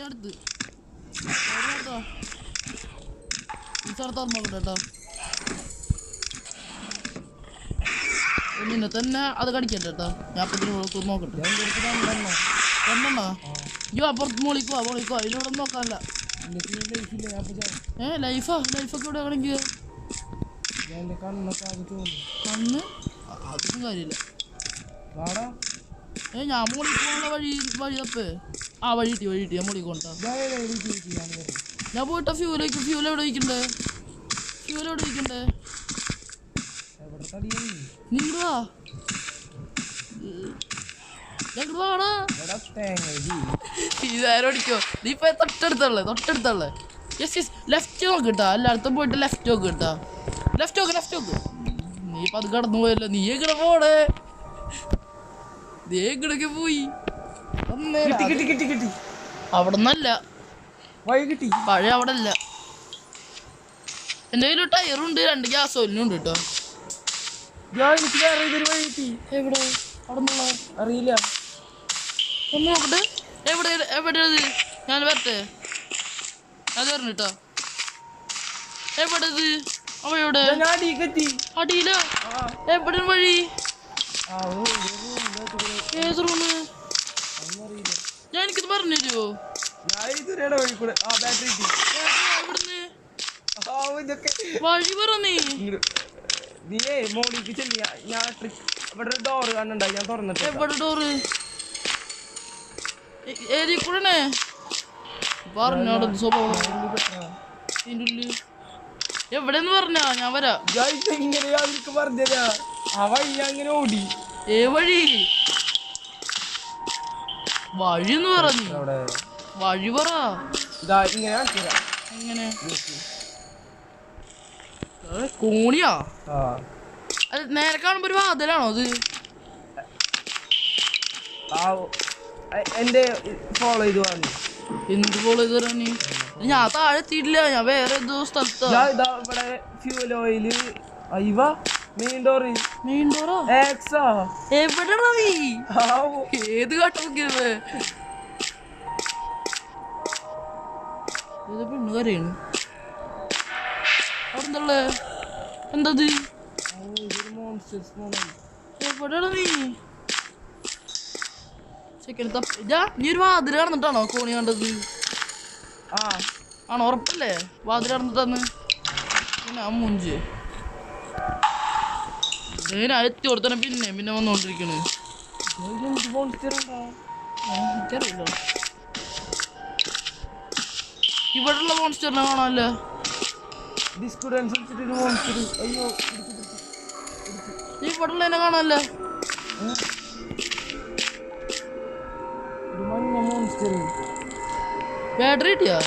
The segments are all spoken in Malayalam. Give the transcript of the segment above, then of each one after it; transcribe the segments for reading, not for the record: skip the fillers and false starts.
അടുത്ത് ഈ സ്ഥലത്ത് നോക്കട്ടെ കേട്ടോ. നിന്നെ തന്നെ അത് കടിക്കട്ടെ കേട്ടോ. ഞാൻ അപ്പത്തിന് നോക്കട്ടെ. രണ്ടെണ്ണോ? അയ്യോ അപ്പുറത്ത് മോളിക്കോ ഇതിനോട് നോക്കാനല്ല. ലൈഫൊക്കെ ഇവിടെ ആണെങ്കിൽ കണ്ണ് അതൊന്നും കാര്യമില്ല. ഞാൻ മോളിക്ക് പോകാനുള്ള വഴി തപ്പേ. വഴി കിട്ടി ഞാൻ മോളിക്ക് കൊണ്ടാ. ഞാൻ പോയിട്ടാ ഫ്യൂൽ എവിടെ വയ്ക്കണ്ടേ? നിങ്ങളാ ഇതാരോടിക്കോ? നീ ഇപ്പൊ തൊട്ടടുത്തള്ളേ. യെസ് ലെഫ്റ്റ് നോക്ക് കേട്ടാ. എല്ലായിടത്തും പോയിട്ട് ലെഫ്റ്റ് നോക്ക് കേട്ടാ. ലെഫ്റ്റ് നോക്ക്. നീ ഇപ്പൊ അത് കടന്നു പോയല്ലോ. നീ എങ്ങനെ പോണേ? നീ പോയി അവിടെ നിന്നല്ല പഴയ അവിടെ അല്ല. എന്റെ കയ്യിൽ ടയറുണ്ട്, 2 ഗ്യാസ് ഓയിലുണ്ട് കേട്ടോ. എവിടെ അവിടെ അറിയില്ല. ഒന്ന് നോക്കട്ടെ. എവിടെയത്? ഞാൻ വരട്ടെ. അത് പറഞ്ഞു കേട്ടോ. എവിടെത്? അവയുടെ അടിയില. എവിടെ വഴി? ഏത് റൂമ്? ഞാൻ എനിക്കത് പറഞ്ഞു തരുമോ? വഴി പറ. നീയേ മോളിക്ക് ചെല്ലി. ഞാൻ ഇവിടെ ഡോറ് കണ്ടുണ്ടായി. ഞാൻ തുറന്നിട്ട്. എവിടെ ഡോറ്? ഏതി കൂടെ പറഞ്ഞോട് സ്വഭാവം. എവിടെന്ന് പറഞ്ഞാ ഞാൻ വരാം. ഇങ്ങനെ പറഞ്ഞുതരാ. ആ വഴി അങ്ങനെ ഓടി. വഴി വഴിന്ന് പറഞ്ഞു. വഴി പറ. എങ്ങനെ കോണിയാ? അത് നേരെ കാണുമ്പോ ഒരു വാതിലാണോ അത്? എന്റെ ഫോളോ ചെയ്ത് പറഞ്ഞു. എന്ത് ഫോളോ ചെയ്ത് പറഞ്ഞു? ഞാൻ താഴെ എത്തിയിട്ടില്ല. ഞാൻ വേറെ ഏതോ സ്ഥലത്താ. ഇവിടെ ഫ്യൂൽ ഓയില്. മെയിൻ ഡോറോ? എവിടെയാ നീ? ഏത് കാട്ട നോക്കിയത്? പെണ്ണ് കരയാണ്. അവിടെ എന്തത്? എവിടെയാ നീ? നീ ഒരു വാതിൽ കടന്നിട്ടാണോ കോണി കണ്ടത്? ആണോ? ഉറപ്പല്ലേ വാതിൽ കടന്നിട്ടാന്ന്? മൂഞ്ച് എത്തി കൊടുത്തന്നെ പിന്നെ വന്നോണ്ടിരിക്കണ്. എനിക്കറിയില്ല. ഇവിടെയുള്ള മോൺസ്റ്ററിനെ കാണാനല്ലേ? ഇവിടെയുള്ളതിനെ കാണാനല്ലേ? ബാറ്ററി കിട്ടിയാ?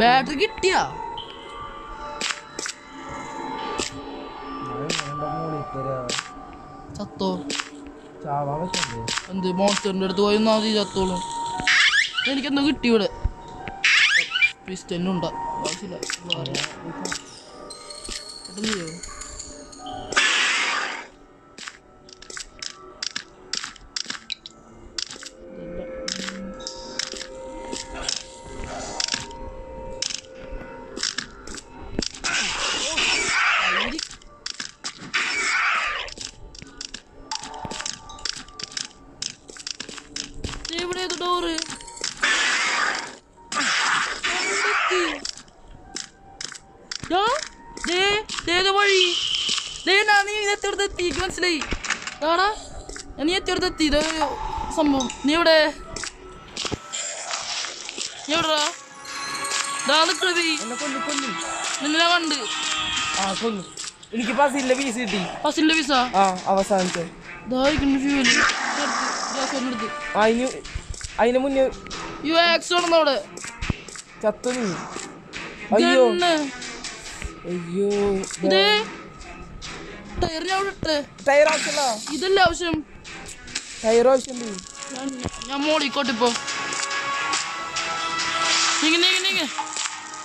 ബാറ്ററി കിട്ടിയാ? ചത്തോ? എന്ത് മോൺസ്റ്ററിന്റെ അടുത്ത് പോയി മതി ചത്തോളും. എനിക്കെന്തോ കിട്ടി ഇവിടെ. പിസ്റ്റനുണ്ടാ ആവശ്യമില്ല. ഡോറ് വഴി നീ എത്തിയെടുത്തെത്തി. മനസ്സിലായി ആടാ? നീ എത്തിയെടുത്തെത്തി. ഇത് സംഭവം. നീ എവിടെ? നിന്നെ കണ്ട്. എനിക്ക് ബസ്സിന്റെ ഫീസ് കിട്ടി. ബസ്സിന്റെ ഫീസാ? അവസാനത്തെ അതിന് മുന്നേ അവിടെ ചത്തു. അയ്യോ ടയർ ആവശ്യമല്ല. ഇതല്ല ആവശ്യം. ടയർ ആവശ്യമുണ്ട്. ഞാൻ മോളിക്കോട്ടിപ്പോ.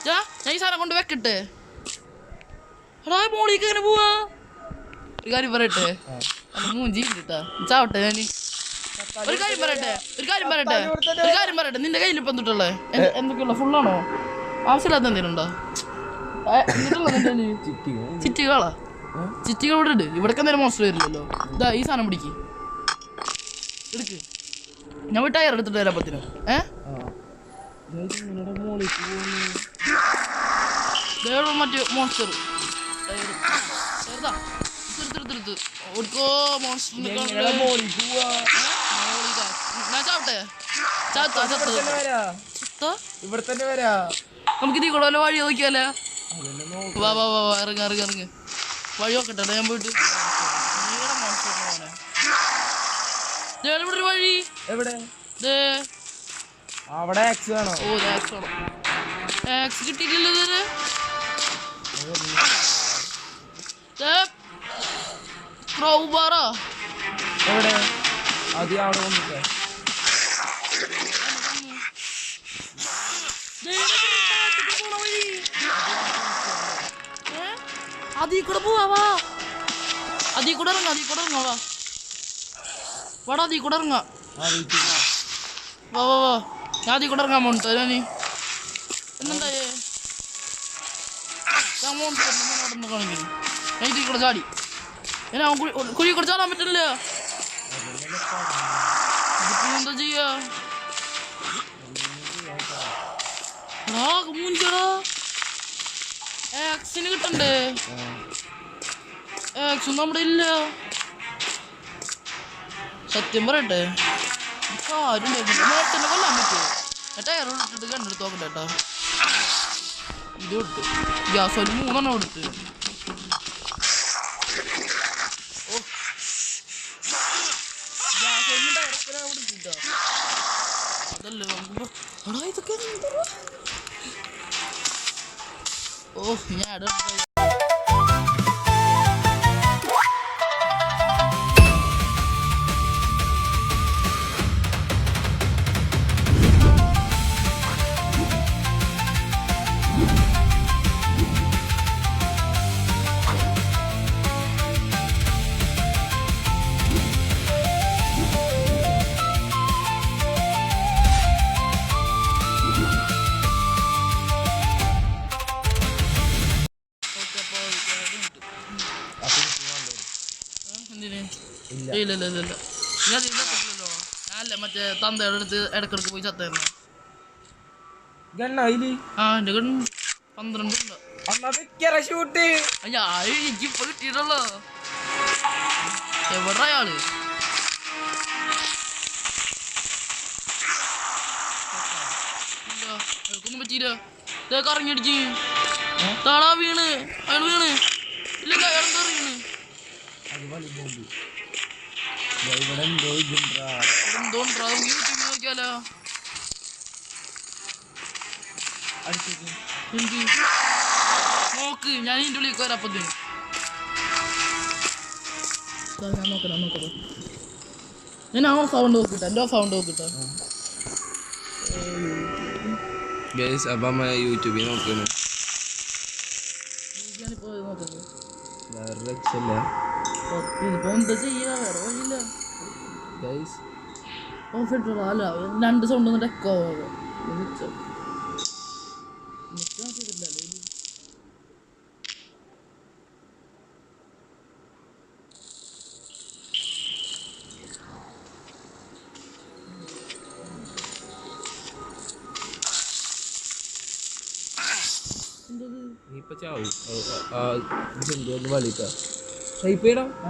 ഞാൻ ഈ സാധനം കൊണ്ട് വെക്കട്ടെ. എടാ മോളിക്ക് എങ്ങനെ പോവാ? ഒരു കാര്യം പറയട്ടെ. മൂഞ്ചി ചാവട്ടെ ഞാൻ. ഒരു കാര്യം പറയട്ടെ നിന്റെ കയ്യിൽ ഇപ്പൊ എന്തിട്ടുള്ളേ എന്തൊക്കെയുള്ള ഫുള്ളാണോ ആവശ്യമില്ലാത്ത എന്തെങ്കിലും ഉണ്ടോ ചിറ്റികളാ ചിറ്റികൾ ഇവിടെ ഉണ്ട് ഇവിടേക്ക് എന്തെങ്കിലും മോശം വരില്ലല്ലോ ഇതാ ഈ സാധനം പിടിക്ക് എടുക്ക് ഞാൻ പോയി ടയർ എടുത്തിട്ട് വരാൻ പറ്റിനും മറ്റേ മോൺസ്റ്റർ ഇവിടെ തന്നെ വരാ നമുക്ക് ഇതിൽ കൂടെ വഴി നോക്കിയാലേ വാ വാ വാ ഇറങ്ങി വഴി നോക്കട്ടെ ഞാൻ പോയിട്ട് ഇവിടെ ഒരു വഴി എവിടെ അവിടെ ആക്സ് വേണോ ഓ ആക്സ് വേണം ആക്സ് കിട്ടിയിട്ടില്ല ഇതുവരെ ക്രൗബാറാ എവിടെ അത് അവിടെ കൊണ്ടിട്ടേ അതീ കൂടെ പോവാ വാ അതീ കൂടെ ഇറങ്ങാം വാ വാടാ അതീ കൂടെ ഇറങ്ങാം വാ വാ വാ ഞാൻ അതീ കൂടെ ഇറങ്ങാൻ പോണിട്ടോ ഞാനീ എന്നുണ്ടായേ ഞാൻ മോണിട്ട് കാണിക്കുന്നു ഞാൻ ഇതിൽ കൂടെ ചാടി ഞാൻ കുഴി കൂടെ ചാടാൻ പറ്റില്ല എന്താ ചെയ്യാ മൂഞ്ചടാ ആക്സിന് കിട്ടണ്ടേ ആക്സും നമ്മുടെ ഇല്ല സത്യം പറയട്ടെ കാര്യം നേരത്തെ കൊല്ലാൻ പറ്റുമോ ടയർ ഇട്ടിട്ട് കണ്ടെടുത്ത് നോക്കട്ടെ കേട്ടോ ഇത് കൊടുത്ത് ഗ്യാസ് ഒരു 3 കൊടുത്ത് ഓ ഗ്യാസ് ടയർ കൊടുത്തിട്ടോ അതല്ലേ എടാ ഇതൊക്കെ ഓ ഞാൻ ഇല്ല ഞാൻ ഇല്ലല്ലോ ഞാനല്ലേ മറ്റേ തന്തയുടെ അടുത്ത് ഇടക്കിടക്ക് പോയി ചത്തായിരുന്നു ആ എന്റെ ഗൺ 12 ഉണ്ട് അയ്യാ എനിക്കിപ്പോ കിട്ടിയിട്ടുള്ളോ എവിടെ അയാള് ഇല്ല അയാൾക്കൊന്നും പറ്റിയില്ല ഇതൊക്കെ ഇറങ്ങിയടിച്ച് താളാ വീണ് അയാൾ വീണ് ഇല്ല അയാളെന്താ വീണ് നോക്കിയാലോ നോക്ക് ഞാൻ ഇതിൻ്റെ ഉള്ളിലേക്ക് വരാം അപ്പത്തിന് ഞാൻ നോക്കട്ടെ ഞാൻ ആ സൗണ്ട് നോക്കിട്ടെ എൻ്റെ സൗണ്ട് നോക്കിട്ടെ യൂട്യൂബിൽ നോക്കുന്നു ഞാനിപ്പോ നോക്കുന്നത് വേറെ ഇതിപ്പോ എന്താ ചെയ്യാ വേറെ വഴിയില്ല ഓഫ് ഇട്ടോ അല്ല 2 സൗണ്ട് ഒന്നും ഡെക്കോ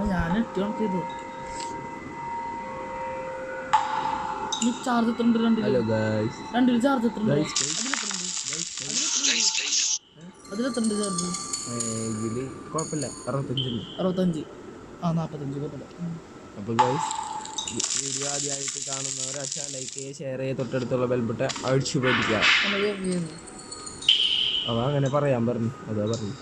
ഞാൻ ചെയ്തു ചാർജ് എത്ര രണ്ടിൽ ചാർജ് എത്ര അതിലെത്രണ്ട് ചാർജ് കുഴപ്പമില്ല 65 ആ 45 കുഴപ്പമില്ല അപ്പോൾ ഗൈസ് വീഡിയോ ആദ്യമായിട്ട് കാണുന്നവർ ലൈക്ക് ചെയ്യുക ഷെയർ ചെയ്യുക തൊട്ടടുത്തുള്ള ബെൽബട്ട അടിച്ചു പഠിക്കുക അവ അങ്ങനെ പറയാൻ പറഞ്ഞു അതാ പറഞ്ഞു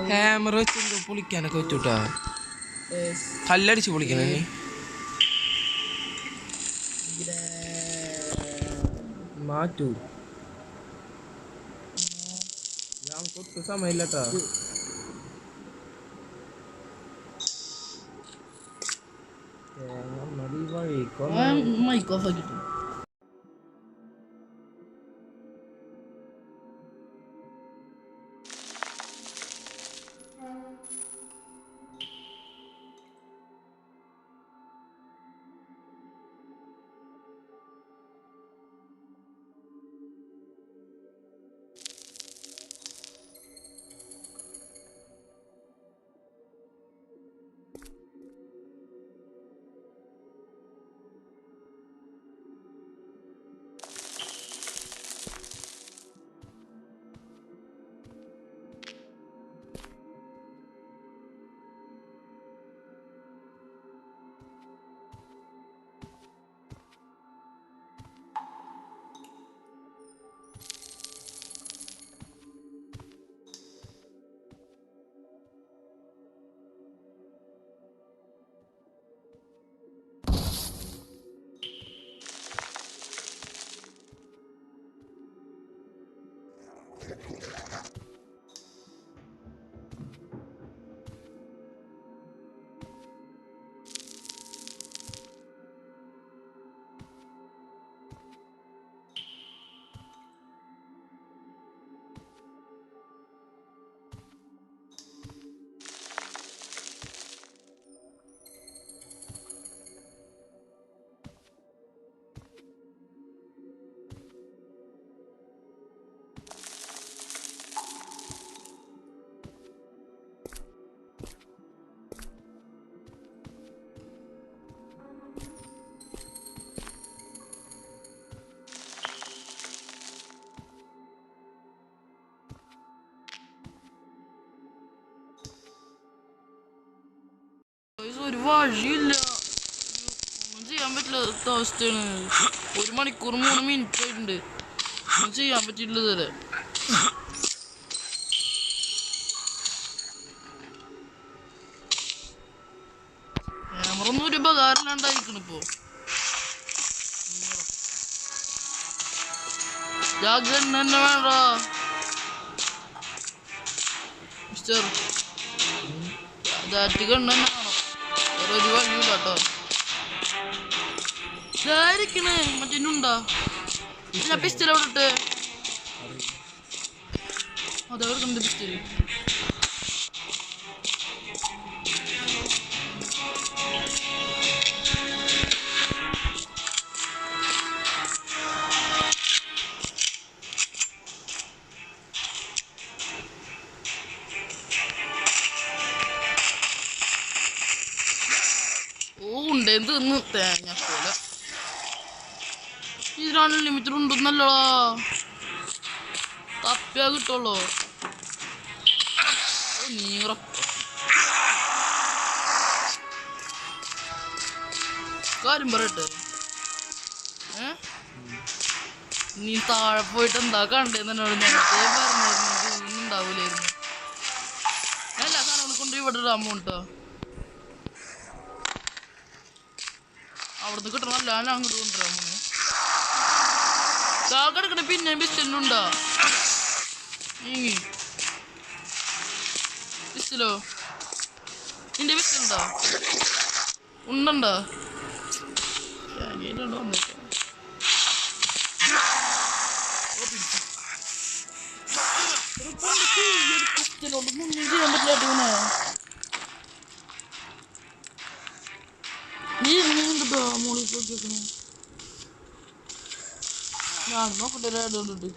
ഹാമർ വെച്ച് പൊളിക്കാനൊക്കെ വെച്ചുട്ടാ കല്ലടിച്ച് പൊളിക്കണേ മാറ്റൂ. ഞാൻ കൊട്ടു സമയമില്ലട്ടാ. മതി വഴിക്കോ. Mic off ആക്കിട്ടു. ഒരു വഴിയില്ല, ഒന്നും ചെയ്യാൻ പറ്റില്ലാത്ത അവസ്ഥയാണ്. 1 മണിക്കൂർ 3 മിനിറ്റ് ആയിട്ടുണ്ട്, ഒന്നും ചെയ്യാൻ പറ്റില്ല ഇതുവരെ. ക്യാമറ ഒന്നും ഒരു ഉപകാരമില്ലാണ്ടായിരിക്കണം ഇപ്പോ. ജാഗ്രത തന്നെ വേണ്ട മിസ്റ്റർ, കണ്ണ് തന്നെ വേണം, വേറെ ഒരു വഴിയില്ല കേട്ടോ. ഇതായിരിക്കണേ മറ്റേണ്ടാ ഞാൻ പിസ്റ്റൽ അവിടെ ഇട്ട് അതെവിടെയുണ്ട് പിസ്റ്റല്? ഉണ്ടേന്ന് തിന്ന് തേങ്ങ പോലെ. ഇതിലാണ് ലിമിറ്റഡ് ഉണ്ടെന്നല്ലോ, തപ്പിയാ കിട്ടുള്ളൂ. കാര്യം പറയട്ടെ, നീ താഴെ പോയിട്ട് എന്താ കണ്ടേന്ന് എന്നോട് നേരത്തെ പറഞ്ഞായിരുന്നു. ഒന്നും ഉണ്ടാവൂലായിരുന്നു. എല്ലാ സാധനങ്ങളും കൊണ്ട് ഇവിടെ ഒരു അമൗണ്ടോ അവിടുന്ന് കിട്ടണമല്ല, ഞാൻ അങ്ങോട്ട് കൊണ്ടുവരാൻ മോനെ. കിടക്കണ പിന്നെ പിസ്റ്റലുണ്ടാ നീങ്ങി പിസ്റ്റലോ? നിന്റെ പിസ്റ്റലുണ്ടാ? ഉണ്ടണ്ടാ? പിസ്റ്റലോണ്ടൊന്നും ചെയ്യാൻ പറ്റില്ല. നീ എന്താ മോളിൽ പോയി വെക്കണേ? ഞാൻ നോക്കട്ടെ കണ്ടിട്ട്.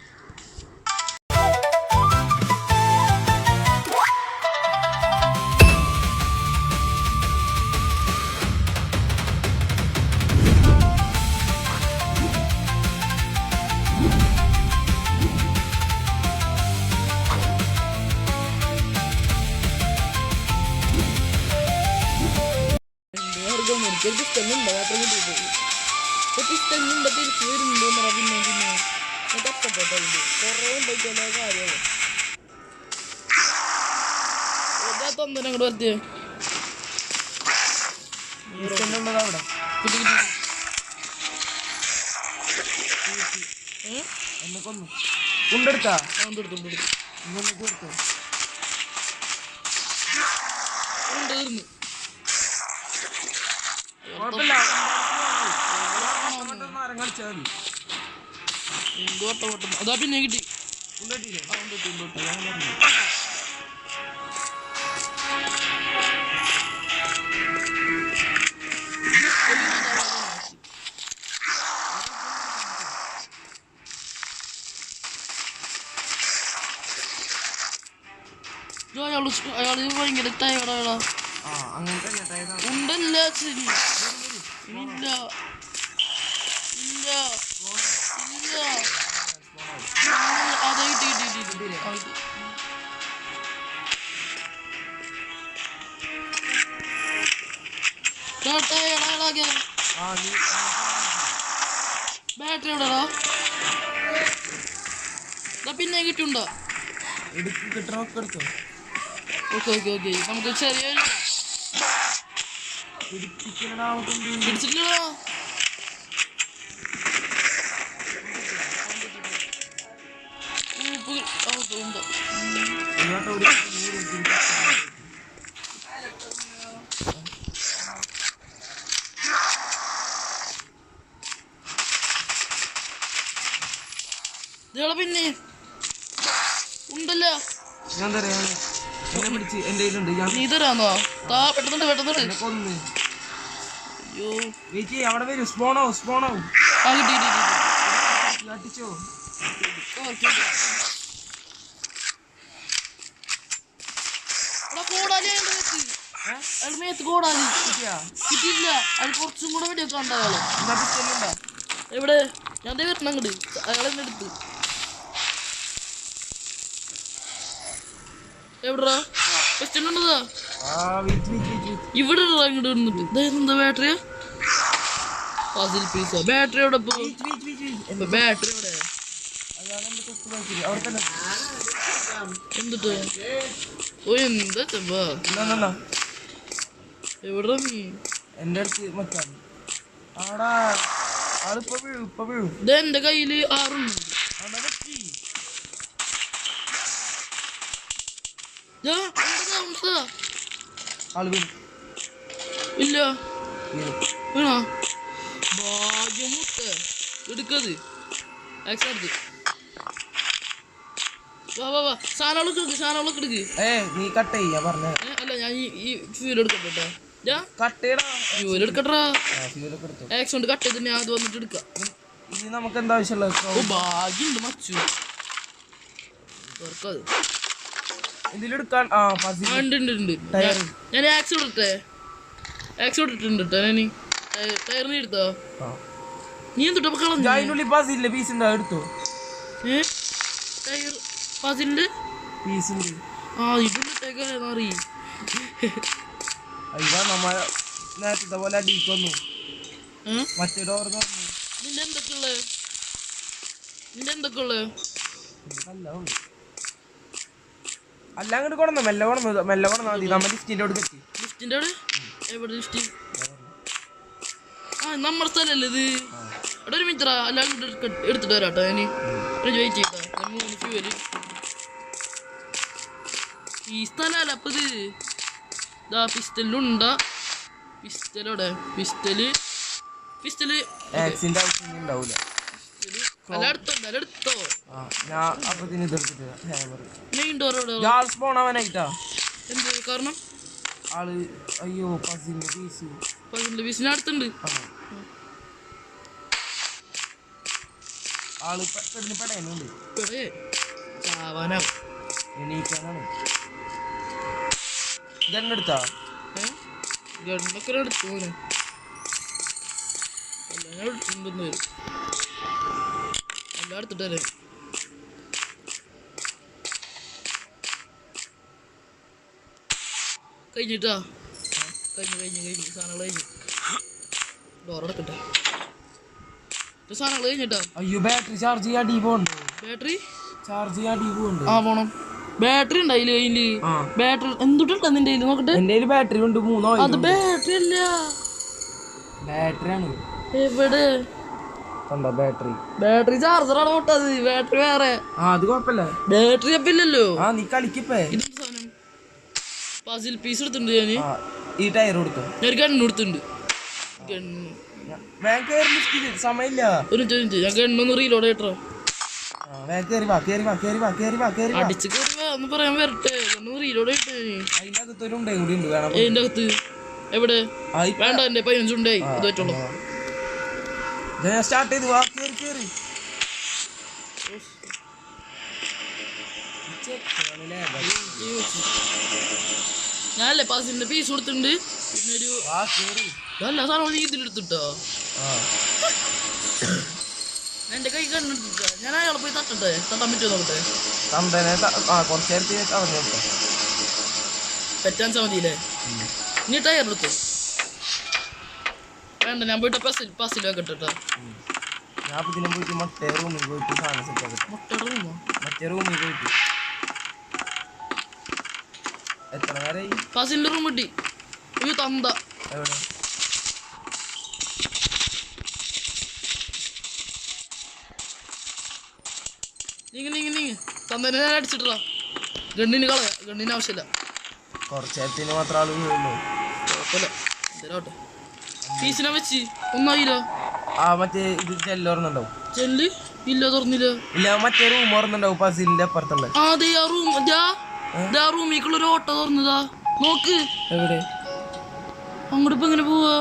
പിസ്റ്റലുണ്ടോ മാത്രം പിസ്റ്റലുണ്ടോ തിരിച്ചു വരുന്നുണ്ടോ പിന്നെ പിന്നെ കഷ്ടപ്പെട്ടതുണ്ട് കുറേ ഉണ്ടാക്കിയാലോ കാര്യമോ. തൊന്തന അങ്ങോട്ട് വരുത്തിയേ അവിടെ കിട്ടി കിട്ടി. എന്നെ കൊന്നു. ഉണ്ടെടുത്താ ഉണ്ടെടുത്തു ഇങ്ങനെ കൊടുത്തു. തീർന്നു. കുഴപ്പമില്ല. മരം കളിച്ചാൽ മതി. അതാ പിന്നെ കിട്ടി. ഉണ്ടെട്ടില്ലേ? അയാള് ഭയങ്കര ടയർഡാ. അങ്ങനെ തന്നെ ഉണ്ടല്ല ശരി. ഇല്ല ഇല്ല ഇല്ല. അതെ കിട്ടി കിട്ടി കിട്ടി. ബാറ്ററി എവിടെടാ? പിന്നെ കിട്ടുണ്ടോ? കിട്ടണൊക്കെ എടുത്തോ. Okay okay okay. നമുക്ക് ചെറിയൊരു പിടിച്ചിട്ടില്ലടാ. ഉണ്ടോ? പിന്നെ ഉണ്ടല്ലോ. ഞാൻ തരാം. എന്നെ പിടിച്ച് എൻ്റെ കയ്യിലുണ്ട്. നീ തരാന്നോ? താ പെട്ടെന്ന് പെട്ടെന്ന് കൊന്ന്. അയ്യോ വെയിറ്റ് ചെയ്യ്. അവിടെ വരും. സ്പോണാവും സ്പോണാവും. അടിച്ചോ. കിട്ടിയില്ല. അത് കുറച്ചും കൂടെ വെടിയൊക്കെ ഉണ്ടായാലോ. എവിടെ? ഞാൻ വരണം അങ്ങോട്ട്. അയാളെന്നെ എടുത്ത്. എവിടാ ഉണ്ടതാ? ഇവിടെ ഇങ്ങോട്ട് വന്നിട്ട് എന്താ ബാറ്ററിയാ? പസിൽ പീസ. ബാറ്ററി എവിടെ? ബാറ്ററി എവിടെ? എന്നിട്ട് ഓ എന്താ ചെമ്പാ എവിടെ നീ? എൻ്റെ അടുത്ത് മച്ചാണ്. ആടാ ആളിപ്പോ വീഴും. ഇപ്പൊ വീഴും. ഇത് എന്റെ കയ്യില് 6 ഉണ്ട്. ആള് വീഴും. ഇല്ല വീണോ? ഭാഗ്യമുട്ട എടുക്കത്. വാ വാ വാ. സാധനങ്ങളൊക്കെ എടുക്ക്. നീ കട്ട് ചെയ്യാ പറഞ്ഞ. അല്ല ഞാൻ ഈ ഫ്യൂൽ എടുക്കട്ടെ. ഫ്യൂൽ എടുക്കട്ടാ. ആക്സിഡന്റ് കട്ട് ചെയ്തിട്ട് ഞാൻ അത് വന്നിട്ട് എടുക്കാം. ഇനി നമുക്ക് എന്താ ആവശ്യമുള്ളത്? ഭാഗ്യമുണ്ട് മച്ചു. ഇതിലെടുക്കാൻ ഞാൻ ആക്സിഡന്റ് ഇട്ടിട്ടുണ്ട്. ടയറിന് എടുത്തോ? നീ എന്തിട്ട് കളഞ്ഞു? പീസ് ഉണ്ടോ? എടുത്തോ. ടയർ പസിലിന്റെ പീസ് ഉണ്ട്. ഇതിട്ടേക്കാറി നമ്മ നേരത്തെ പോലെ അടിക്കൊന്നു. മറ്റേ ഡോർ നിന്റെ എന്തൊക്കെയുള്ള അല്ല അങ്ങോട്ട് കൊണ്ടു. മെല്ലെ കൊണ്ടു മതി. നമ്മ ലിസ്റ്റിന്റെ അവിടെ എത്തി. ലിസ്റ്റിന്റെ അവിടെ എവിടെ? ലിസ്റ്റ് നമ്മുടെ സ്ഥലല്ലേ ഇത്? അവിടെ ഒരു മിത്ര അല്ലാണ്ട് എടുത്തിട്ട് വരാട്ടോ. ഞാൻ വെയിറ്റ് ചെയ്താ 3 ഫ്യൂവല്. ഈ സ്ഥലല്ല അപ്പൊ ഇത്. ഇതാ പിസ്റ്റലുണ്ടാ? പിസ്റ്റലോടെ പിസ്റ്റല് ഉണ്ടാവൂല. എടുത്തോ. മെയിൻ ഡോർ എവിടെ? എന്ത് കാരണം? ആള് അയ്യോ പസിലിന്റെ പീസിന് അടുത്തുണ്ട്. ആള് പെടയുന്നുണ്ട്. എണീക്കാനാണ്. ഗണ്ണെടുത്താ? ഗണ്ണൊക്കെ എടുത്തു. എല്ലാം എടുത്തിട്ടേ കഴിഞ്ഞിട്ടാ. കഴിഞ്ഞു സാധനങ്ങൾ കഴിഞ്ഞു. ഡോറടക്കട്ടെ. സാധനങ്ങൾ കഴിഞ്ഞിട്ടാ. അയ്യോ ബാറ്ററി ചാർജ് ചെയ്യാൻ പോണ്ട്. ബാറ്ററി ചാർജ് ചെയ്യാൻ പോണ്ട്. പോണം. ബാറ്ററി ഉണ്ടായില്ലേ കയ്യില്? ബാറ്ററി എന്തുട്ടാ നിന്റെ കയ്യിൽ? നോക്കട്ടെ. എന്റെ കയ്യിൽ ബാറ്ററി ഉണ്ട് 3. അത് ബാറ്ററി അല്ല, ബാറ്ററി ആണ്. എവിടെ? കണ്ടോ ബാറ്ററി ബാറ്ററി ചാർജറാണ് പൊട്ടത്, ബാറ്ററി വേറെ. അത് കുഴപ്പമില്ല, ബാറ്ററി അപ്പൊ ഇല്ലല്ലോ. നീ കളിക്കപ്പേ. പസിൽ പീസ് എടുത്തിട്ടുണ്ട് ഞാന്. ഈ ടയർ കൊടുത്തു, ഞാൻ ഗണ്ണ് എടുത്തിട്ടുണ്ട്. സമയമില്ല, ഒരു ഞാൻ ഗണ്ണൊന്ന് റീലോഡ് ചെയ്യട്ടോ. അടിച്ച് കയറി ഒന്ന് പറയാൻ വരട്ടെ, റീലോഡ് ചെയ്യട്ടെ. അതിന്റെ അകത്ത് എവിടെ വേണ്ട, എന്റെ 15 ഉണ്ടായി, അത് പറ്റുള്ളൂ. സ്റ്റാർട്ട് ചെയ്തു. ഞാനല്ലേ പസിലിന്റെ പീസ് കൊടുത്തിട്ടുണ്ട്. പിന്നെ ഒരു എല്ലാ സാധനവും ഇതിലെടുത്തിട്ടോ. എന്റെ കൈ കണ്ണെടുത്തിട്ട ഞാൻ അയാളെ പോയി തട്ടട്ടെ, തട്ടാൻ പറ്റുമോ നോക്കട്ടെ. പറ്റാൻ സമ്മതിയില്ലേ? നീ ടയർ എടുത്തു. വേണ്ട, ഞാൻ പോയിട്ട് പസിൽ വെക്കട്ടെ. മറ്റേ റൂമിൽ പോയിട്ട് എത്ര നേരമായി? പസിലിന്റെ റൂം കിട്ടി. അയ്യോ തന്ത എവിടെ? നീങ്ങ തന്നേനെ ഞാൻ അടിച്ചിട്ടാ. ഗണ്ണിന് കളയാ, ഗണ്ണിന് ആവശ്യമില്ല. കുറച്ച് നേരത്തിന് മാത്രം ആള് വീഴുള്ളൂ. കുഴപ്പമില്ല, എന്തേലോട്ടെ. പീസിനെ വെച്ച് ഒന്നായില്ല. മറ്റേ ഇത് ജെല്ല് ഓർന്നുണ്ടാവും. ചെല്ല് ഇല്ല, തുറന്നില്ല. ഇല്ല, മറ്റേ റൂം ഓർന്നുണ്ടാവും പസിലിന്റെ അപ്പുറത്തുള്ള. അതെ, ആ റൂം റൂമിലേക്കുള്ള ഒരു ഓട്ടോ തുറന്നതാ. നോക്ക് എവിടെ? അങ്ങോട്ട് ഇപ്പൊ എങ്ങനെ പോവാ?